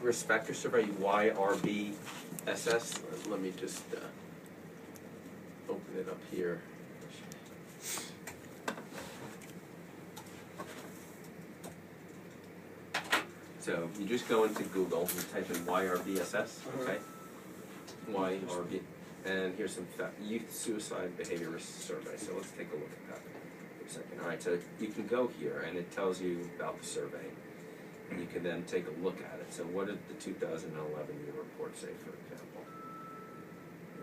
Risk Factor Survey, YRBSS. Let me just open it up here. So you just go into Google and type in YRBSS, okay? YRB, and here's some Youth Suicide Behavior Risk Survey. So let's take a look at that for a second. All right, so you can go here and it tells you about the survey. And you can then take a look at it. So what did the 2011 year report say, for example?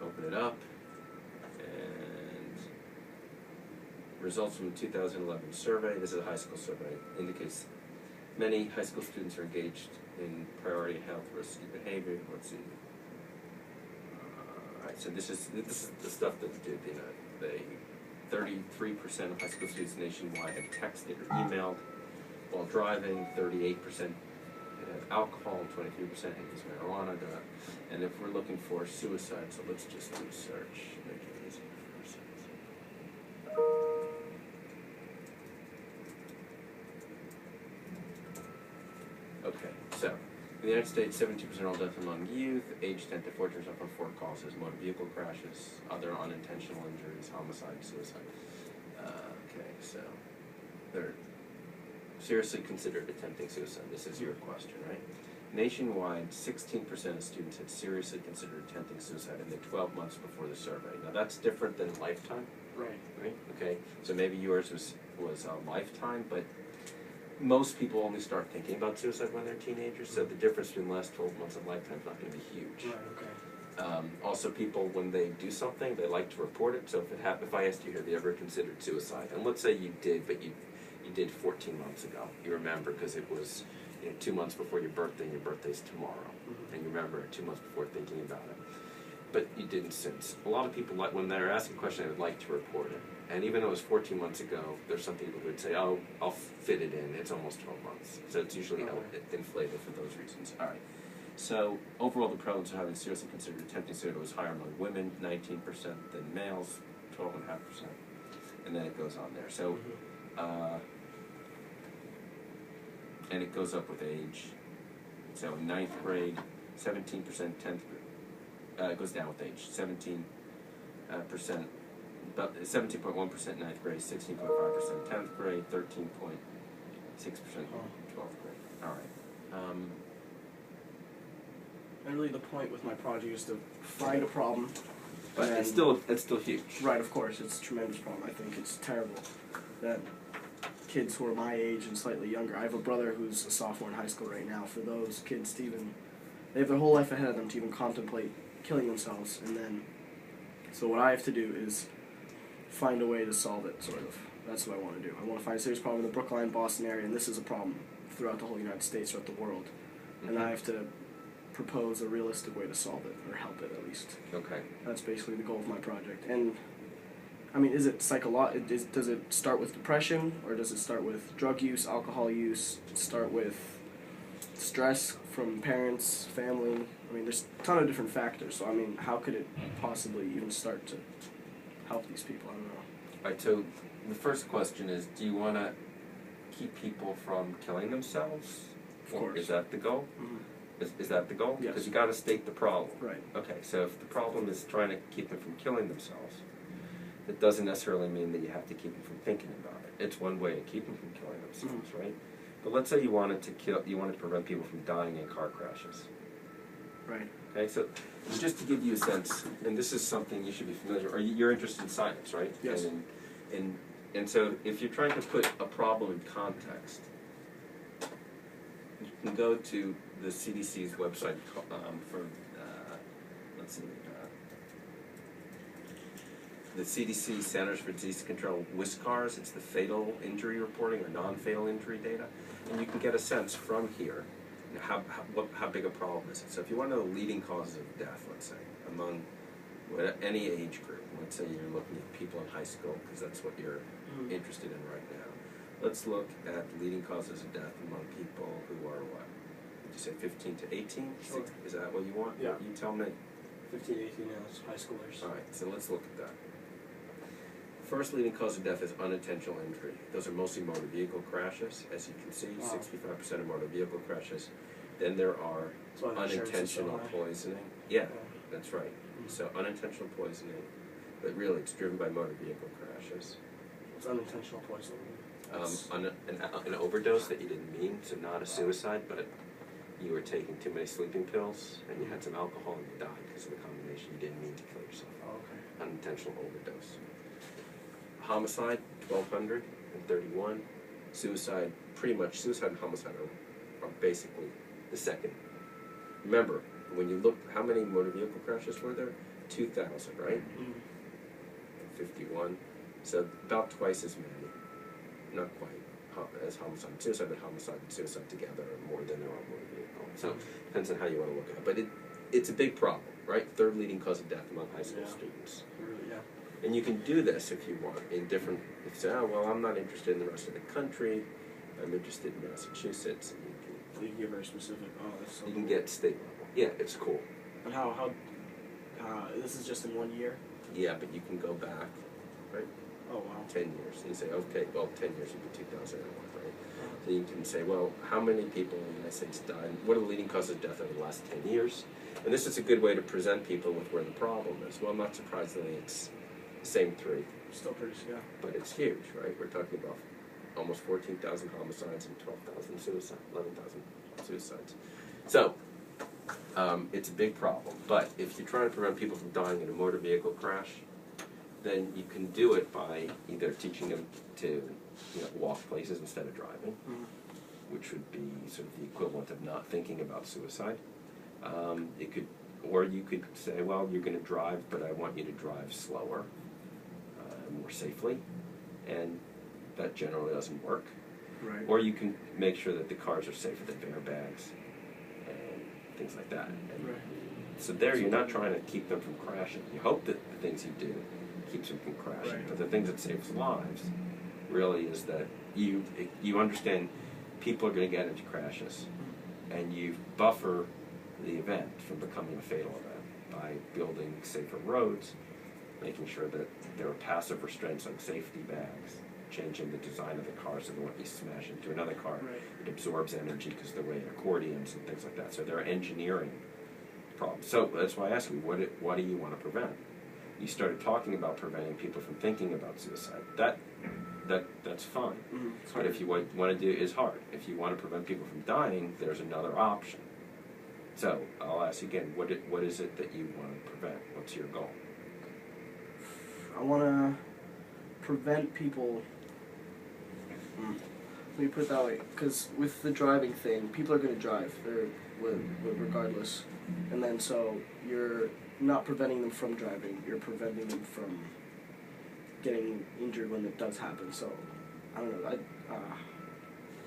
Open it up, and results from the 2011 survey. This is a high school survey. Indicates many high school students are engaged in priority health risky behavior. Let's see. All right, so this is the stuff that did, you know, they 33% of high school students nationwide had texted or emailed while driving. 38% had alcohol, and 23% had used marijuana. And if we're looking for suicide, so let's just do a search. Make it easier for ourselves. Okay, so in the United States, 17% of all deaths among youth, age 10 to 14, are from four causes: motor vehicle crashes, other unintentional injuries, homicide, suicide. Okay, so they're seriously considered attempting suicide. This is your question, right? Nationwide, 16% of students had seriously considered attempting suicide in the 12 months before the survey. Now that's different than lifetime. Right. Right? Okay, so maybe yours was a lifetime, but most people only start thinking about suicide when they're teenagers, so the difference between the last 12 months and lifetime is not going to be huge. Right, okay. Also, people, when they do something, they like to report it. So if I asked you, have you ever considered suicide? And let's say you did, but you did 14 months ago. You remember because it was 2 months before your birthday, and your birthday's tomorrow. And you remember 2 months before thinking about it. But you didn't since. A lot of people, when they're asking a question, they would like to report it. And even though it was 14 months ago, there's some people who would say, oh, I'll fit it in. It's almost 12 months. So it's usually inflated for those reasons. All right. So overall, the prevalence of having seriously considered attempting suicide was higher among women, 19%, than males, 12.5%. And then it goes on there. So, and it goes up with age. So in 9th grade, 17%, 10th grade. It goes down with age. 17%, about 17.1% 9th grade, 16.5% 10th grade, 13.6% 12th grade. All right. And really, the point with my project is to find a problem. But it's still huge. Right, of course, it's a tremendous problem. I think it's terrible that kids who are my age and slightly younger. I have a brother who's a sophomore in high school right now. For those kids to even, they have their whole life ahead of them to even contemplate killing themselves. And then, so what I have to do is find a way to solve it, sort of. That's what I want to do. I want to find a serious problem in the Brookline, Boston area, and this is a problem throughout the whole United States, throughout the world. And I have to propose a realistic way to solve it, or help it at least. Okay. That's basically the goal of my project. And I mean, is it does it start with depression, or does it start with drug use, alcohol use, start with stress from parents, family? I mean, there's a ton of different factors, so I mean, how could it possibly even start to help these people? I don't know. All right, so the first question is, do you want to keep people from killing themselves? Of course. Is that the goal? Mm-hmm. Is that the goal? Yes. Because you got to state the problem. Right. Okay, so if the problem is trying to keep them from killing themselves, it doesn't necessarily mean that you have to keep them from thinking about it. It's one way to keep them from killing themselves, right? But let's say you wanted to prevent people from dying in car crashes. Right. Okay, so just to give you a sense, and this is something you should be familiar with, you're interested in science, right? Yes. And so if you're trying to put a problem in context, you can go to the CDC's website let's see, the CDC Centers for Disease Control WISCARS. It's the fatal injury reporting or non-fatal injury data, and you can get a sense from here how big a problem is it. So if you want to know the leading causes of death, let's say among any age group, let's say you're looking at people in high school because that's what you're interested in right now. Let's look at the leading causes of death among people who are what? Did you say 15 to 18? Sure. Is that what you want? Yeah. You tell me. 15, 18 now, it's high schoolers. All right, so let's look at that. First leading cause of death is unintentional injury. Those are mostly motor vehicle crashes. As you can see, 65% of motor vehicle crashes Then there are That's why the insurance is so unintentional high. poisoning. Yeah, Yeah. that's right. Mhm. So unintentional poisoning, but really it's driven by motor vehicle crashes. It's unintentional poisoning. That's- An overdose that you didn't mean, so not a suicide, but you were taking too many sleeping pills and you had some alcohol and you died because of the combination. You didn't mean to kill yourself. Oh, okay. Unintentional overdose. Homicide, 1,231. Suicide, pretty much, suicide and homicide are basically the second. Remember, when you look, how many motor vehicle crashes were there? 2,000, right? Mhm. 51. So about twice as many. Not quite as homicide and suicide, but homicide and suicide together are more than there are motor vehicle. So depends on how you want to look at it. But it's a big problem, right? Third leading cause of death among high school Yeah. students. Really, yeah. And you can do this if you want in different, if you say, oh, well, I'm not interested in the rest of the country, I'm interested in Massachusetts, and You can get very specific. Oh, that's so you can cool. get state level. Yeah, it's cool. And how this is just in 1 year? Yeah, but you can go back, right, Oh, wow. 10 years. And you say, okay, well, 10 years would be 2001, right? So you can say, well, how many people in the United States died? What are the leading causes of death over the last 10 years? And this is a good way to present people with where the problem is. Well, not surprisingly, it's the same three. Still pretty, yeah. But it's huge, right? We're talking about almost 14,000 homicides and 12,000 suicides, 11,000 suicides. So, it's a big problem. But if you're trying to prevent people from dying in a motor vehicle crash, then you can do it by either teaching them to walk places instead of driving, which would be sort of the equivalent of not thinking about suicide. Or you could say, well, you're going to drive, but I want you to drive slower, more safely, and that generally doesn't work. Right. Or you can make sure that the cars are safer than airbags and things like that. And Right. so there, you're not trying to keep them from crashing. You hope that the things you do keeps them from crashing, Right. but the things that saves lives really is that you understand people are going to get into crashes, and you buffer the event from becoming a fatal event by building safer roads, making sure that there are passive restraints like safety bags, changing the design of the car so that when you smash into another car, Right. it absorbs energy because of the way it accordions and things like that. So there are engineering problems. So that's why I ask you, what do you want to prevent? You started talking about preventing people from thinking about suicide. That's fine. It's But hard. if you want to do is hard. If you want to prevent people from dying, there's another option. So I'll ask you again, what is it that you want to prevent? What's your goal? I want to prevent people. Let me put it that way, because with the driving thing, people are going to drive, regardless, and then so you're not preventing them from driving, you're preventing them from getting injured when it does happen. So I don't know.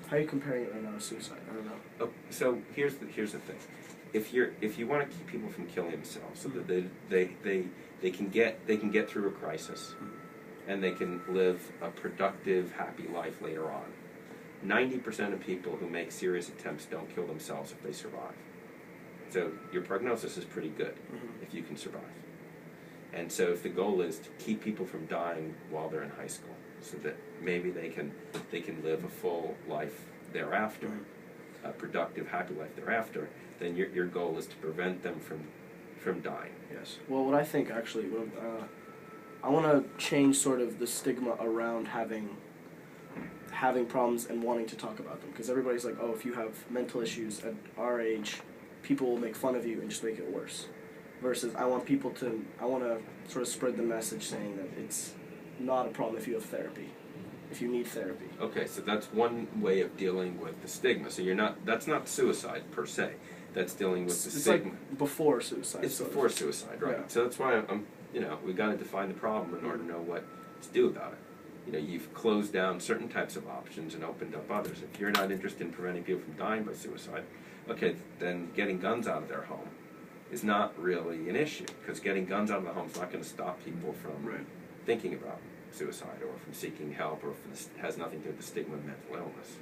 How are you comparing it right now to suicide? I don't know. Oh, so here's the thing. If you want to keep people from killing themselves, so that they can get through a crisis, and they can live a productive, happy life later on. 90% of people who make serious attempts don't kill themselves if they survive. So your prognosis is pretty good if you can survive. And so if the goal is to keep people from dying while they're in high school, so that maybe they can live a full life thereafter, a productive, happy life thereafter, then your goal is to prevent them from dying. Yes. Well, what I think actually, I want to change sort of the stigma around having problems and wanting to talk about them, because everybody's like, oh, if you have mental issues at our age, people will make fun of you and just make it worse. Versus, I want to sort of spread the message saying that it's not a problem if you have therapy, if you need therapy. Okay, so that's one way of dealing with the stigma. So that's not suicide per se. That's dealing with the It's stigma. like before suicide. It's sort of. before suicide, right? Yeah. So that's why we got to define the problem in order to know what to do about it. You've closed down certain types of options and opened up others. If you're not interested in preventing people from dying by suicide, okay, then getting guns out of their home is not really an issue, because getting guns out of the home is not going to stop people from thinking about suicide or from seeking help, or if it has nothing to do with the stigma of mental illness.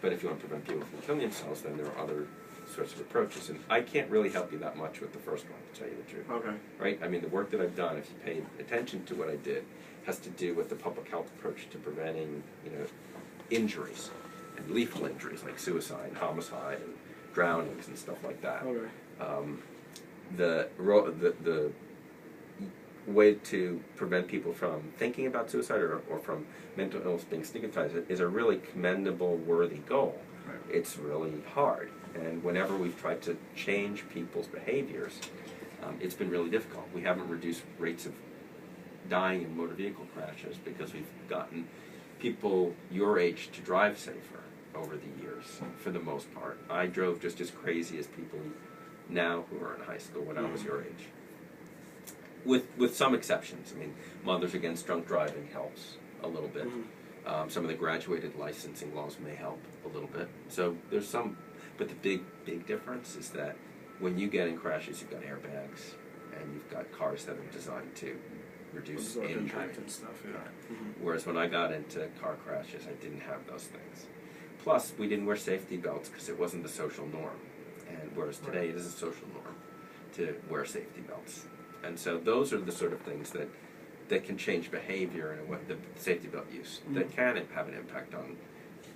But if you want to prevent people from killing themselves, then there are other sorts of approaches. And I can't really help you that much with the first one, to tell you the truth. Okay. Right? I mean, the work that I've done, if you paid attention to what I did, has to do with the public health approach to preventing, injuries and lethal injuries like suicide, homicide, and drownings and stuff like that. Okay. The way to prevent people from thinking about suicide or from mental illness being stigmatized is a really commendable, worthy goal. Right. It's really hard, and whenever we've tried to change people's behaviors, it's been really difficult. We haven't reduced rates of dying in motor vehicle crashes because we've gotten people your age to drive safer over the years, for the most part. I drove just as crazy as people now who are in high school when I was your age. With some exceptions. I mean, Mothers Against Drunk Driving helps a little bit. Mm-hmm. Some of the graduated licensing laws may help a little bit. So there's some, but the big difference is that when you get in crashes, you've got airbags, and you've got cars that are designed to reduce Absorb injury. impact and stuff. Yeah. Mm-hmm. Whereas when I got into car crashes, I didn't have those things. Plus, we didn't wear safety belts because it wasn't the social norm. And whereas today it is a social norm to wear safety belts. And so those are the sort of things that can change behavior and what the safety belt use that can have an impact on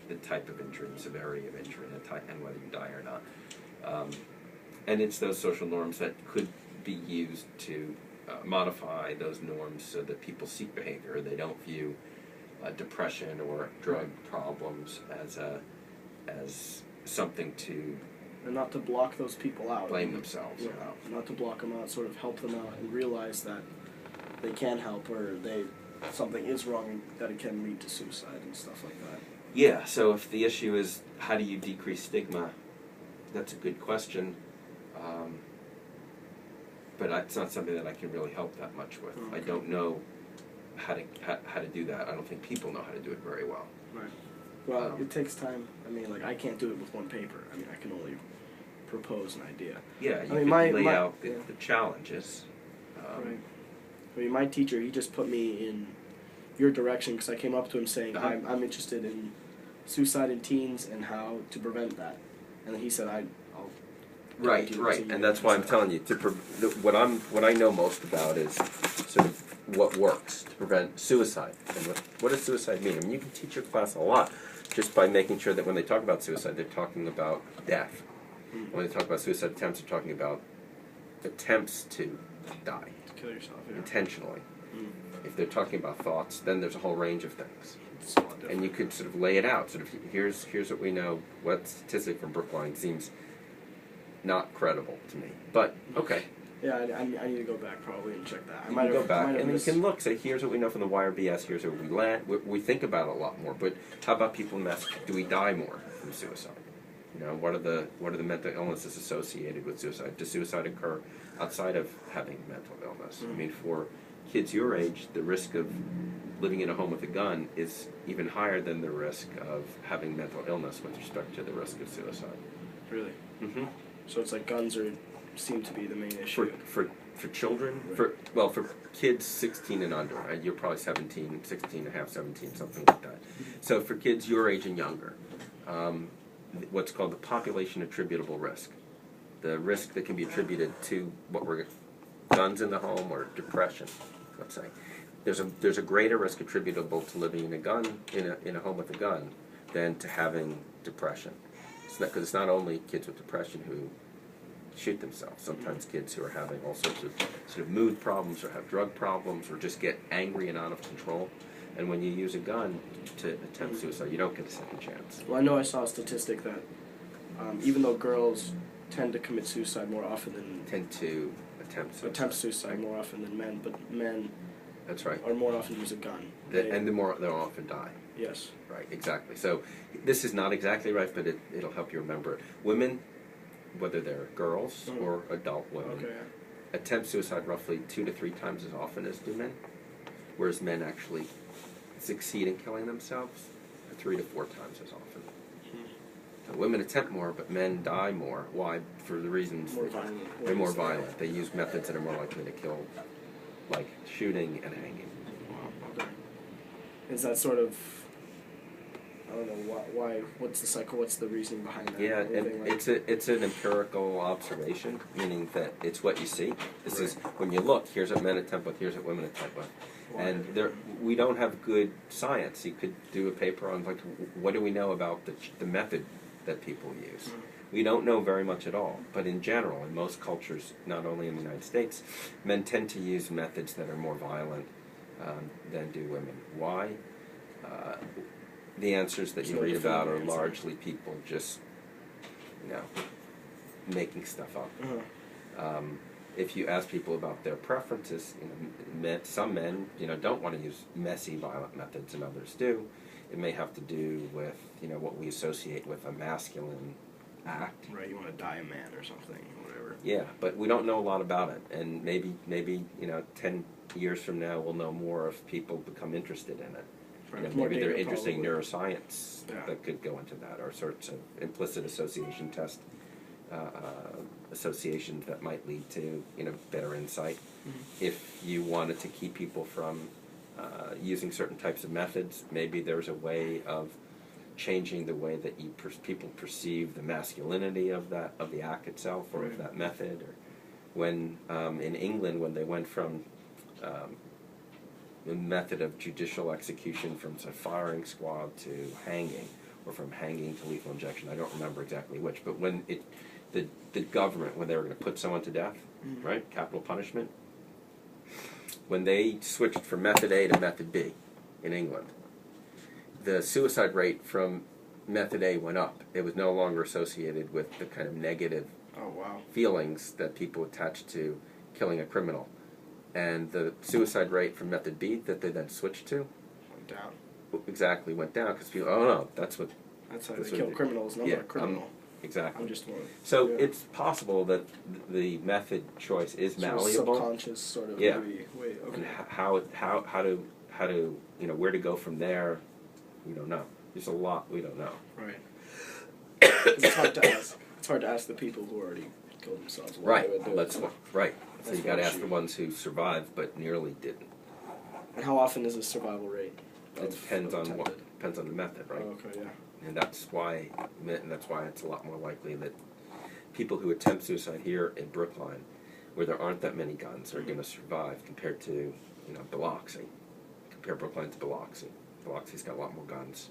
the type of injury, severity of injury, and whether you die or not. And it's those social norms that could be used to modify those norms so that people seek behavior. They don't view depression or drug problems as something to And not to block those people out. blame themselves. Yeah, not to block them out, sort of help them out and realize that they can help or something is wrong and that it can lead to suicide and stuff like that. Yeah, so if the issue is how do you decrease stigma, that's a good question. But it's not something that I can really help that much with. Okay. I don't know how to do that. I don't think people know how to do it very well. Right. Well, it takes time. I mean, like, I can't do it with one paper. I mean, I can only propose an idea. Yeah, you mean, could lay my- out the yeah. challenges. Right. I mean, my teacher, he just put me in your direction because I came up to him saying, Uh-huh. I'm interested in suicide in teens and how to prevent that. And then he said, I'll Right, do right, this and that's why I'm telling you what I know most about is sort of what works to prevent suicide. And what does suicide mean? I mean, you can teach your class a lot just by making sure that when they talk about suicide, they're talking about death. When they talk about suicide attempts, they're talking about attempts to die to kill yourself. Yeah. intentionally. Mm. If they're talking about thoughts, then there's a whole range of things. It's a lot different. And you could sort of lay it out. Sort of here's what we know. What statistic from Brookline seems not credible to me, but okay. Yeah, I need to go back probably and check that. I You might can have go back might have and you missed- can look. Say, here's what we know from the YRBS. Here's where we land. We think about it a lot more. But how about people in Massachusetts? Do we die more from suicide? You know, what are the mental illnesses associated with suicide? Does suicide occur outside of having mental illness? I mean, for kids your age, the risk of living in a home with a gun is even higher than the risk of having mental illness with respect to the risk of suicide. Really. Mm-hmm. So it's like guns seem to be the main issue. For children, Right. for kids 16 and under, right? You're probably 17, 16 and a half, 17, something like that. So for kids your age and younger, what's called the population attributable risk, the risk that can be attributed to guns in the home or depression, let's say. There's a greater risk attributable to living in a home with a gun than to having depression. Because it's not only kids with depression who shoot themselves. Sometimes kids who are having all sorts of sort of mood problems or have drug problems or just get angry and out of control. And when you use a gun to attempt suicide, you don't get a second chance. Well, I know I saw a statistic that even though girls tend to commit suicide more often than Tend to attempt suicide. more often than men, but men That's right. are more often use a gun. And the more they'll often die. Yes. Right, exactly. So this is not exactly right, but it'll help you remember it. Women, whether they're girls or adult women, Okay. attempt suicide roughly 2 to 3 times as often as do men, whereas men actually succeed in killing themselves 3 to 4 times as often. So women attempt more, but men die more. Why? For the reasons More violent. they're more violent. They use methods that are more likely to kill, like shooting and hanging. Okay. Is that sort of, I don't know why? What's the cycle? What's the reasoning behind that? Yeah, Anything and like- it's an empirical observation, meaning that it's what you see. This is when you look. Here's what men attempt with. Here's what women attempt with. And we don't have good science. You could do a paper on like what do we know about the method that people use. We don't know very much at all. But in general, in most cultures, not only in the United States, men tend to use methods that are more violent than do women. Why? The answers that you read about are largely people just, making stuff up. If you ask people about their preferences, some men, don't want to use messy, violent methods, and others do. It may have to do with, what we associate with a masculine act. Right, you want to die a man or something, whatever. Yeah, but we don't know a lot about it, and maybe 10 years from now we'll know more if people become interested in it. Right. Maybe they're interested in neuroscience Yeah. that could go into that, or sorts of implicit association test associations that might lead to better insight. If you wanted to keep people from using certain types of methods, maybe there's a way of changing the way that people perceive the masculinity of the act itself, or of that method. Or when in England, when they went from the method of judicial execution from firing squad to hanging, or from hanging to lethal injection, I don't remember exactly which, but when the government, when they were going to put someone to death, right, capital punishment, when they switched from method A to method B in England, the suicide rate from method A went up. It was no longer associated with the kind of negative feelings that people attach to killing a criminal. And the suicide rate from method B that they then switched to went down. Exactly, went down, because people, that's how they kill criminals, not a criminal. Exactly. I'm just one. So it's possible that the method choice is malleable. Subconscious sort of. Yeah. Maybe. Wait, okay. And how to where to go from there, we don't know. There's a lot we don't know. Right. It's hard to ask. It's hard to ask the people who already killed themselves. Right. Right. So you got to ask the ones who survived but nearly didn't. And how often is the survival rate? It depends on the method, right? Oh, okay, yeah. And that's why it's a lot more likely that people who attempt suicide here in Brookline, where there aren't that many guns, are going to survive compared to Biloxi. Compare Brookline to Biloxi. Biloxi's got a lot more guns.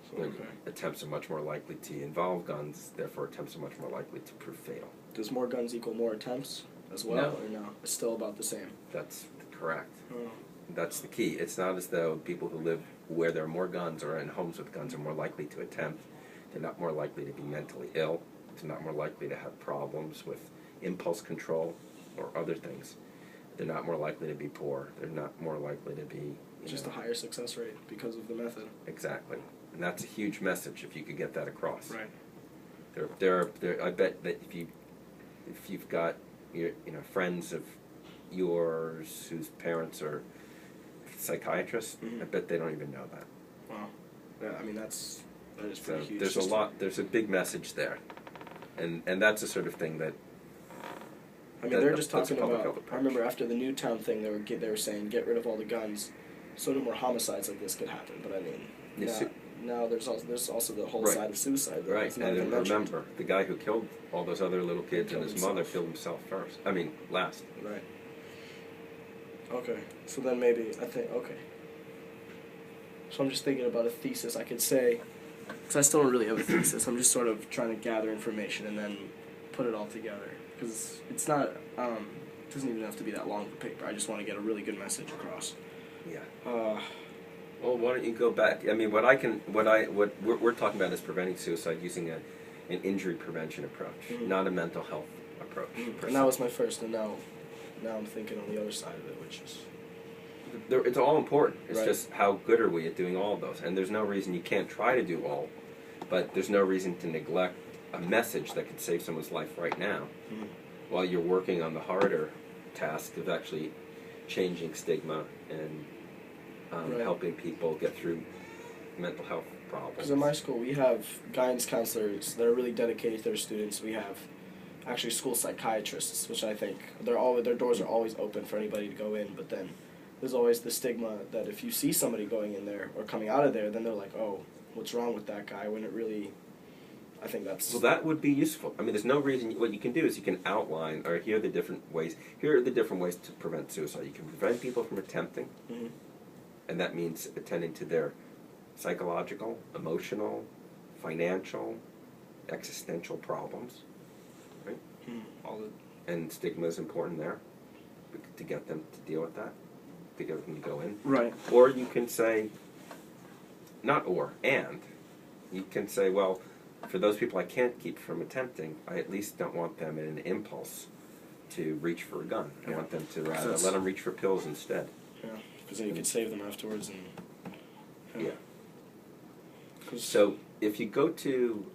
So attempts are much more likely to involve guns. Therefore, attempts are much more likely to prove fatal. Does more guns equal more attempts as well, or no? It's still about the same. That's correct. Oh. That's the key. It's not as though people who live where there are more guns or in homes with guns are more likely to attempt. They're not more likely to be mentally ill. They're not more likely to have problems with impulse control or other things. They're not more likely to be poor. They're not more likely to be... Just a higher success rate because of the method. Exactly. And that's a huge message if you could get that across. Right. There. I bet that if you've got friends of yours whose parents are psychiatrists, I bet they don't even know that. Wow. Yeah, I mean that is pretty huge. There's a big message there, and that's the sort of thing that. I mean, they're just talking about. I remember after the Newtown thing, they were saying get rid of all the guns, so no more homicides like this could happen. But I mean, now there's also the whole side of suicide. Right, and remember, the guy who killed all those other little kids and his mother killed himself first. I mean, last. Right. Okay, so then maybe okay. So I'm just thinking about a thesis I could say, because I still don't really have a thesis. I'm just sort of trying to gather information and then put it all together. Because it's not, it doesn't even have to be that long of a paper. I just want to get a really good message across. Yeah. Well, why don't you go back? I mean, what we're talking about is preventing suicide using an injury prevention approach, not a mental health approach. And that was my first, and now I'm thinking on the other side of it, which is... It's all important. It's just how good are we at doing all of those? And there's no reason you can't try to do all, but there's no reason to neglect a message that could save someone's life right now while you're working on the harder task of actually changing stigma and helping people get through mental health problems. Because in my school, we have guidance counselors that are really dedicated to their students. We have actually school psychiatrists, which I think their doors are always open for anybody to go in, but then there's always the stigma that if you see somebody going in there or coming out of there, then they're like, oh, what's wrong with that guy, when it really... I think that's... Well, that would be useful. I mean, there's no reason... What you can do is you can outline, or here are the different ways to prevent suicide. You can prevent people from attempting, and that means attending to their psychological, emotional, financial, existential problems, All the and stigma is important there to get them to deal with that, to get them to go in. right. Or you can say, not or, and, you can say, well, for those people I can't keep from attempting, I at least don't want them in an impulse to reach for a gun. I Yeah. want them to That's- let them reach for pills instead. Yeah, because then you could save them afterwards and. Yeah. 'Cause- So if you go to,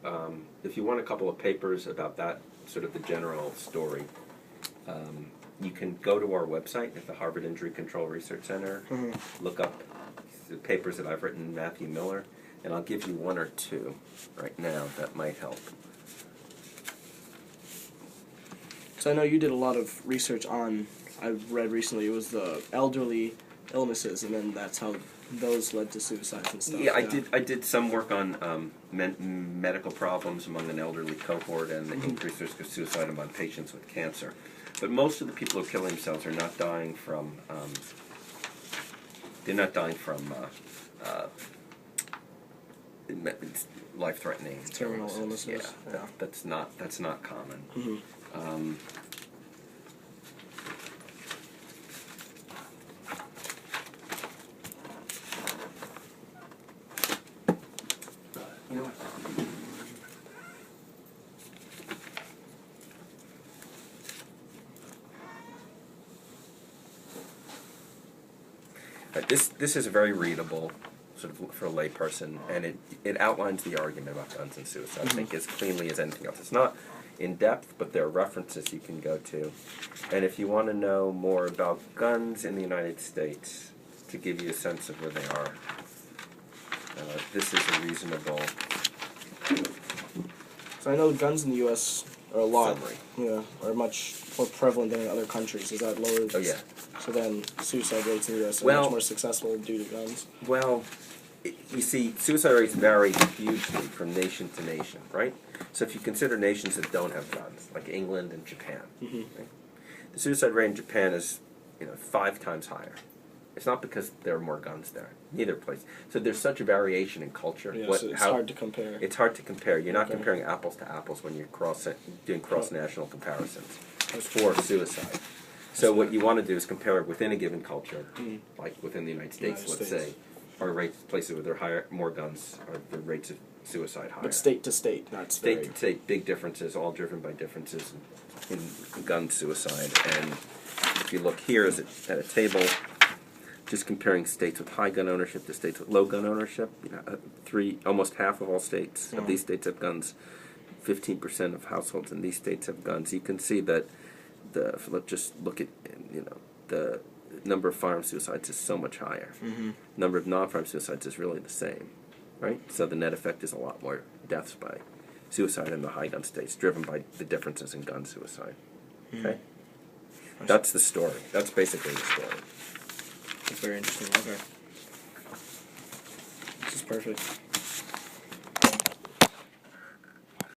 if you want a couple of papers about that, sort of the general story, you can go to our website at the Harvard Injury Control Research Center, Mhm. look up the papers that I've written, Matthew Miller, and I'll give you one or two right now that might help. So I know you did a lot of research on. I've read recently it was the elderly illnesses, and then that's how those led to suicides and stuff. Yeah, I did some work on medical problems among an elderly cohort and the increased risk of suicide among patients with cancer. But most of the people who kill themselves are not dying from. They're not dying from life-threatening Terminal illnesses. Yeah. That's not common. Mhm. You know what? This is very readable, sort of for a layperson, and it outlines the argument about guns and suicide. I think as cleanly as anything else. It's not in depth, but there are references you can go to. And if you want to know more about guns in the United States, to give you a sense of where they are, this is a reasonable So I know guns in the U.S. are a lot. summary. Yeah, are much more prevalent than in other countries. Is that lower? Oh, yeah. So then suicide rates in the U.S. are Well- much more successful due to guns. Well, you see, suicide rates vary hugely from nation to nation, right? So if you consider nations that don't have guns, like England and Japan, Mhm. right? The suicide rate in Japan is, 5 times higher. It's not because there are more guns there. Neither place. So there's such a variation in culture. Yeah, so it's hard to compare. It's hard to compare. You're not Okay. comparing apples to apples when you're doing cross-national comparisons That's for suicide. So what you want to do is compare within a given culture, Mhm. like within the United States, United let's States. say, are rates places where there are more guns, are the rates of suicide higher. But state to state, not State to state, big differences, all driven by differences in gun suicide. And if you look here at a table, just comparing states with high gun ownership to states with low gun ownership, almost half of all states of these states have guns. 15% of households in these states have guns. You can see that let's just look at the number of firearm suicides is so much higher. Mm-hmm. Number of non-firearm suicides is really the same, right? So the net effect is a lot more deaths by suicide in the high gun states, driven by the differences in gun suicide. Okay, that's the story. That's basically the story. It's very interesting. Okay. This is perfect.